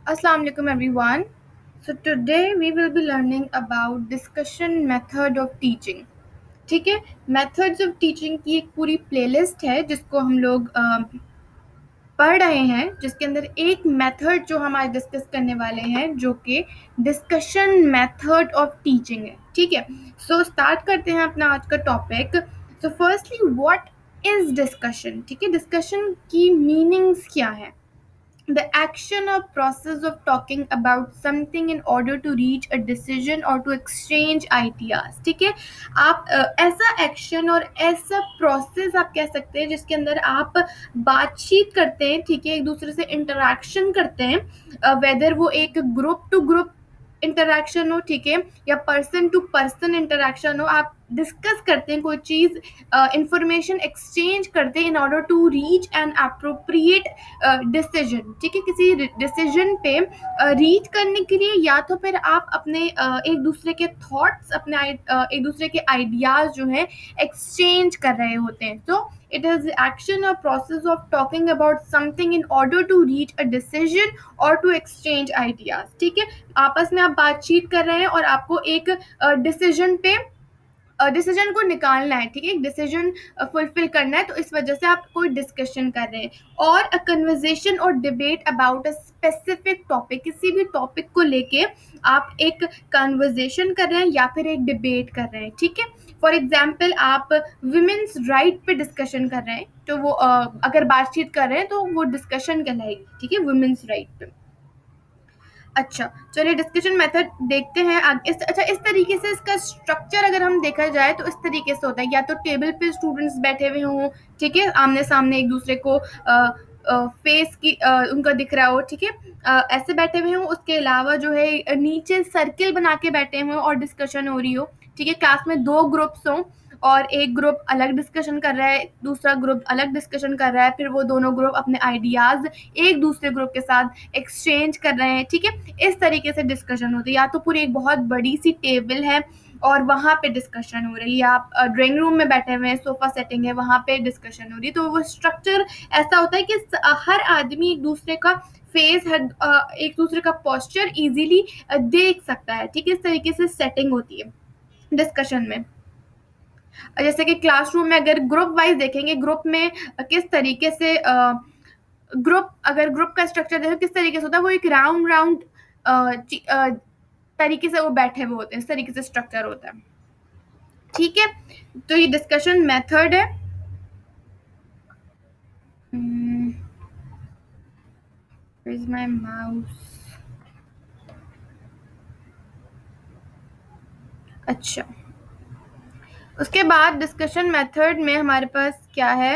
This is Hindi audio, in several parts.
Assalamu alaikum everyone. So today we will be learning about discussion method of teaching. ठीक है, मेथड्स ऑफ टीचिंग की एक पूरी प्लेलिस्ट है जिसको हम लोग पढ़ रहे हैं, जिसके अंदर एक मेथड जो हम आज डिस्कस करने वाले हैं जो कि डिस्कशन मेथड ऑफ टीचिंग है. ठीक है, सो स्टार्ट करते हैं अपना आज का topic. So firstly what is discussion. ठीक है, डिस्कशन की मीनिंग्स क्या है. The action or process of talking about something in order to reach a decision or to exchange ideas. ठीक है, आप ऐसा एक्शन और ऐसा प्रोसेस आप कह सकते हैं जिसके अंदर आप बातचीत करते हैं. ठीक है, एक दूसरे से इंटरेक्शन करते हैं, वेदर वो एक ग्रुप टू ग्रुप इंटरेक्शन हो, ठीक है, या पर्सन टू पर्सन इंटरेक्शन हो. आप डिस्कस करते हैं कोई चीज़, इंफॉर्मेशन एक्सचेंज करते हैं in order to reach an appropriate decision. ठीक है, किसी डिसीजन पे रीच करने के लिए या तो फिर आप अपने एक दूसरे के थॉट्स, अपने एक दूसरे के आइडियाज जो हैं एक्सचेंज कर रहे होते हैं. तो it is the action or process of talking about something in order to reach a decision or to exchange ideas. ठीक है, आपस में आप बातचीत कर रहे हैं और आपको एक डिसीजन पे डिसीजन को निकालना है. ठीक है, एक डिसीजन फुलफिल करना है, तो इस वजह से आप कोई डिस्कशन कर रहे हैं. और अ कन्वर्जेशन और debate about a specific topic, किसी भी टॉपिक को लेके आप एक कन्वर्जेशन कर रहे हैं या फिर एक डिबेट कर रहे हैं. ठीक है, फॉर एग्जाम्पल आप वुमेन्स राइट पे डिस्कशन कर रहे हैं, तो वो अगर बातचीत कर रहे हैं तो वो डिस्कशन कहलाएगी. ठीक है, वुमेन्स राइट पे. अच्छा, चलिए डिस्कशन मेथड देखते हैं आगे. इस तरीके से इसका स्ट्रक्चर अगर हम देखा जाए तो इस तरीके से होता है. या तो टेबल पे स्टूडेंट्स बैठे हुए हों, ठीक है, आमने सामने एक दूसरे को फेस की उनका दिख रहा हो. ठीक है, ऐसे बैठे हुए हों. उसके अलावा जो है नीचे सर्किल बना के बैठे हुए और डिस्कशन हो रही हो. ठीक है, क्लास में दो ग्रुप्स हों और एक ग्रुप अलग डिस्कशन कर रहा है, दूसरा ग्रुप अलग डिस्कशन कर रहा है, फिर वो दोनों ग्रुप अपने आइडियाज़ एक दूसरे ग्रुप के साथ एक्सचेंज कर रहे हैं. ठीक है, इस तरीके से डिस्कशन होती है. या तो पूरी एक बहुत बड़ी सी टेबल है और वहाँ पे डिस्कशन हो रही है, या आप ड्राइंग रूम में बैठे हुए हैं, सोफ़ा सेटिंग है, वहाँ पे डिस्कशन हो रही है. तो वो स्ट्रक्चर ऐसा होता है कि हर आदमी एक दूसरे का फेस, एक दूसरे का पोस्चर ईजिली देख सकता है. ठीक है, इस तरीके से सेटिंग होती है डिस्कशन में. जैसे कि क्लासरूम में अगर ग्रुप वाइज देखेंगे, ग्रुप में किस तरीके से अगर ग्रुप का स्ट्रक्चर देखो किस तरीके से होता है, वो एक राउंड राउंड तरीके से वो बैठे हुए होते हैं. इस तरीके से स्ट्रक्चर होता है. ठीक है, तो ये डिस्कशन मेथड है. Where is my mouse? अच्छा, उसके बाद डिस्कशन मेथड में हमारे पास क्या है.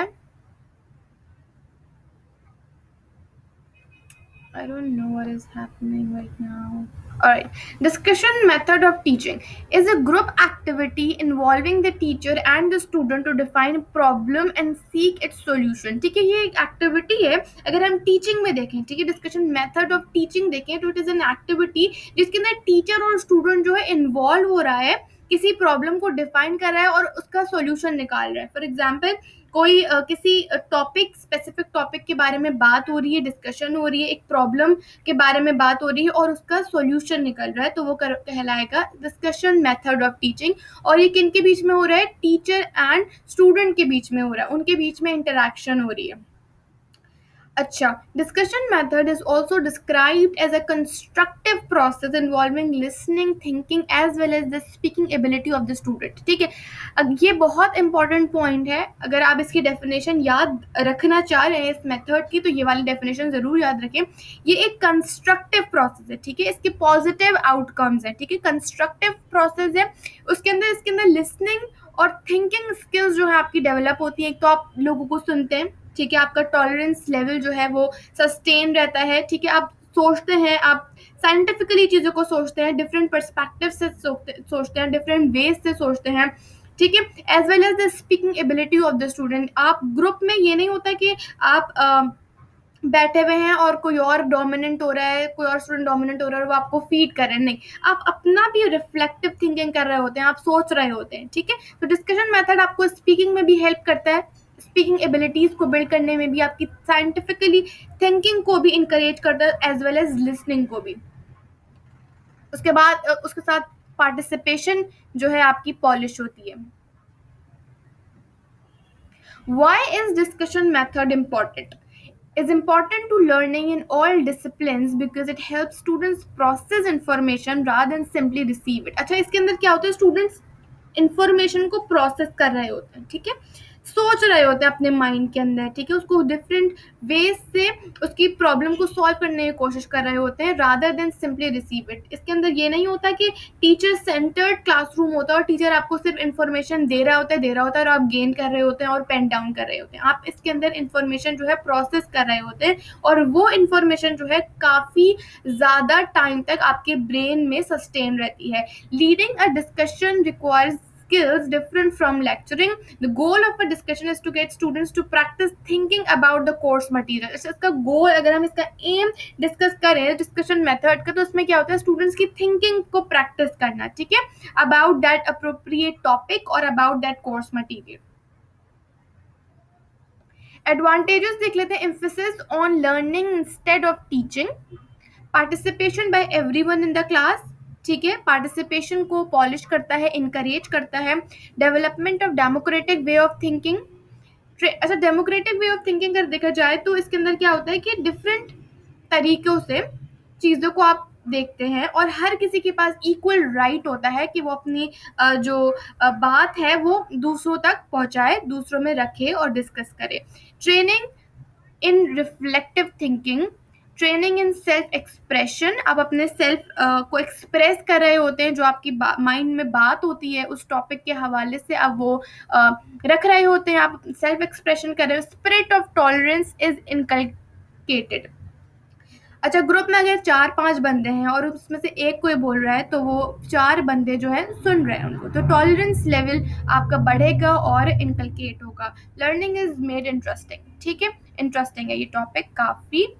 I don't know what is happening right now. Alright, discussion method of teaching is a group activity involving the teacher and the student to define problem and seek its solution. ठीक है, ये एक एक्टिविटी है. अगर हम टीचिंग में देखें, ठीक है, डिस्कशन मेथड ऑफ टीचिंग देखें तो इट इज़ एन एक्टिविटी जिसके अंदर टीचर और स्टूडेंट जो है इन्वॉल्व हो रहा है, किसी प्रॉब्लम को डिफाइन कर रहा है और उसका सॉल्यूशन निकाल रहा है. फॉर एग्जांपल कोई किसी टॉपिक, स्पेसिफिक टॉपिक के बारे में बात हो रही है, डिस्कशन हो रही है, एक प्रॉब्लम के बारे में बात हो रही है और उसका सॉल्यूशन निकल रहा है, तो वो कहलाएगा डिस्कशन मेथड ऑफ टीचिंग. और ये किन के बीच में हो रहा है, टीचर एंड स्टूडेंट के बीच में हो रहा है, उनके बीच में इंटरेक्शन हो रही है. अच्छा, discussion method is also described as a constructive process involving listening, thinking as well as the speaking ability of the student. ठीक है, अब ये बहुत इंपॉर्टेंट पॉइंट है. अगर आप इसकी डेफिनेशन याद रखना चाह रहे हैं इस मेथड की, तो ये वाली डेफिनेशन ज़रूर याद रखें. ये एक कंस्ट्रक्टिव प्रोसेस है. ठीक है, इसके पॉजिटिव आउटकम्स हैं. ठीक है, कंस्ट्रक्टिव प्रोसेस है. इसके अंदर लिसनिंग और थिंकिंग स्किल्स जो है आपकी डेवलप होती हैं. एक तो आप लोगों को सुनते हैं, ठीक है, आपका टॉलरेंस लेवल जो है वो सस्टेन रहता है. ठीक है, आप सोचते हैं, आप साइंटिफिकली चीज़ों को सोचते हैं, डिफरेंट पर्सपेक्टिव से सोचते हैं, डिफरेंट वेज से सोचते हैं. ठीक है, as well as the speaking ability of the student. आप ग्रुप में ये नहीं होता कि आप बैठे हुए हैं और कोई और डोमिनेंट हो रहा है, कोई और स्टूडेंट डोमिनेंट हो रहा है और वो आपको फीड कर रहे हैं. नहीं, आप अपना भी रिफ्लेक्टिव थिंकिंग कर रहे होते हैं, आप सोच रहे होते हैं. ठीक है, तो डिस्कशन मेथड आपको स्पीकिंग में भी हेल्प करता है. स्पीकिंग एबिलिटीज को बिल्ड करने में भी, आपकी साइंटिफिकली थिंकिंग को भी इंकरेज करता है, एज वेल एज लिसनिंग को भी। उसके बाद उसके साथ पार्टिसिपेशन जो है आपकी पॉलिश होती है। Why is discussion method important? Is important to learning in all disciplines because it helps students process information rather than simply receive it. अच्छा, इसके अंदर क्या होता है, स्टूडेंट्स इंफॉर्मेशन को प्रोसेस कर रहे होते हैं, ठीक है, सोच रहे होते हैं अपने माइंड के अंदर, ठीक है, उसको डिफरेंट वेज से उसकी प्रॉब्लम को सॉल्व करने की कोशिश कर रहे होते हैं, rather than simply receive it. इसके अंदर ये नहीं होता कि टीचर सेंटर्ड क्लासरूम होता है और टीचर आपको सिर्फ इन्फॉर्मेशन दे रहा होता है और आप गेन कर रहे होते हैं और पेन डाउन कर रहे होते हैं। आप इसके अंदर इन्फॉर्मेशन जो है प्रोसेस कर रहे होते हैं और वो इन्फॉर्मेशन जो है काफ़ी ज़्यादा टाइम तक आपके ब्रेन में सस्टेन रहती है। Leading a discussion requires skills different from lecturing. The goal of a discussion is to get students to practice thinking about the course material. इसका गोल, अगर हम इसका एम डिस्कस करें डिस्कशन मेथड का, तो उसमें क्या होता है, स्टूडेंट्स की थिंकिंग को प्रैक्टिस करना, ठीक है, अबाउट दैट अप्रोप्रिएट टॉपिक और about that course material. Advantages देख लेते हैं। Emphasis on learning instead of teaching, participation by everyone in the class, ठीक है, पार्टिसिपेशन को पॉलिश करता है, इनकरेज करता है। Development of democratic way of thinking. अच्छा, डेमोक्रेटिक वे ऑफ थिंकिंग अगर देखा जाए तो इसके अंदर क्या होता है कि डिफरेंट तरीकों से चीज़ों को आप देखते हैं और हर किसी के पास इक्वल राइट होता है कि वो अपनी जो बात है वो दूसरों तक पहुंचाए, दूसरों में रखे और डिस्कस करे। Training in reflective thinking, training in self expression, आप अपने सेल्फ को एक्सप्रेस कर रहे होते हैं, जो आपकी माइंड में बात होती है उस टॉपिक के हवाले से आप वो रख रहे होते हैं, आप सेल्फ एक्सप्रेशन कर रहे हो। Spirit of tolerance is inculcated. अच्छा, ग्रुप में अगर 4-5 बंदे हैं और उसमें से एक कोई बोल रहा है तो वो 4 बंदे जो है सुन रहे हैं उनको, तो टॉलरेंस लेवल आपका बढ़ेगा और इनकलकेट होगा। लर्निंग इज मेड इंटरेस्टिंग, ठीक है, इंटरेस्टिंग है ये टॉपिक काफ़ी।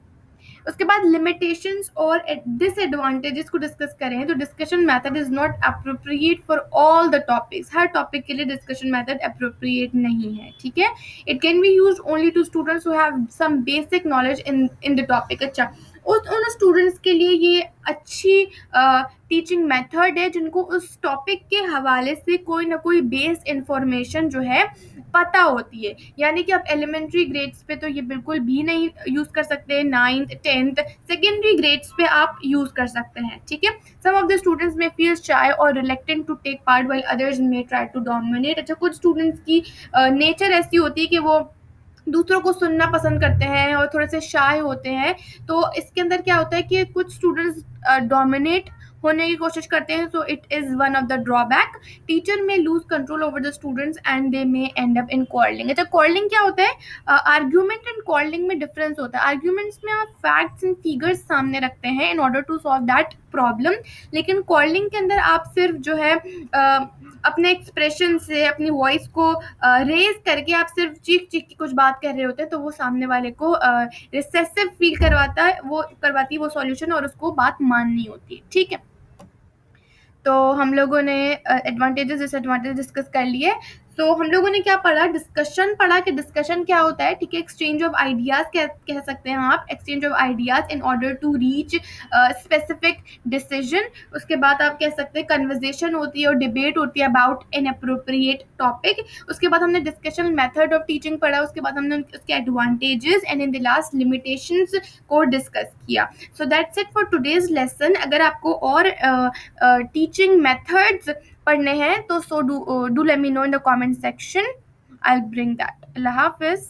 उसके बाद लिमिटेशंस और डिसएडवांटेजेस को डिस्कस करें तो discussion method is not appropriate for all the topics. हर टॉपिक के लिए डिस्कशन मेथड अप्रोप्रिएट नहीं है, ठीक है। It can be use only to students who have some basic knowledge in the topic. अच्छा, उन स्टूडेंट्स के लिए ये अच्छी टीचिंग मेथड है जिनको उस टॉपिक के हवाले से कोई ना कोई बेस इंफॉर्मेशन जो है पता होती है। यानी कि आप एलिमेंट्री ग्रेड्स पे तो ये बिल्कुल भी नहीं यूज़ कर सकते, 9th 10th सेकेंडरी ग्रेड्स पे आप यूज़ कर सकते हैं, ठीक है। Some of the students may feel shy और reluctant to take part while others may try to dominate. अच्छा, कुछ स्टूडेंट्स की नेचर ऐसी होती है कि वो दूसरों को सुनना पसंद करते हैं और थोड़े से शाय होते हैं, तो इसके अंदर क्या होता है कि कुछ स्टूडेंट्स डोमिनेट होने की कोशिश करते हैं, so it is one of the drawback. Teacher may lose control over the students and they may end up in कॉर्लिंग। अच्छा, कॉर्लिंग क्या होता है, आर्ग्यूमेंट एंड कॉर्लिंग में डिफरेंस होता है। आर्ग्यूमेंट्स में आप फैक्ट्स एंड फिगर्स सामने रखते हैं in order to solve that problem, लेकिन कॉर्लिंग के अंदर आप सिर्फ जो है अपने एक्सप्रेशन से अपनी वॉइस को रेज करके आप सिर्फ चीख चीख की कुछ बात कह रहे होते हैं, तो वो सामने वाले को रिसेसिव फील करवाती है वो सॉल्यूशन और उसको बात माननी होती है, ठीक है। तो हम लोगों ने एडवांटेजेस डिसएडवांटेज डिस्कस कर लिए। तो हम लोगों ने क्या पढ़ा, डिस्कशन पढ़ा कि डिस्कशन क्या होता है, ठीक है, एक्सचेंज ऑफ आइडियाज़ कह सकते हैं आप, exchange of ideas in order to reach specific decision. उसके बाद आप कह सकते हैं कन्वर्जेशन होती है और डिबेट होती है अबाउट एन अप्रोप्रिएट टॉपिक। उसके बाद हमने डिस्कशन मेथड ऑफ टीचिंग पढ़ा, उसके बाद हमने उसके advantages and in the last limitations को डिस्कस किया। So that's it for today's lesson. अगर आपको और टीचिंग मेथड्स पढ़ने हैं तो so do let me know in the comment section. I'll bring that. Allah Hafiz.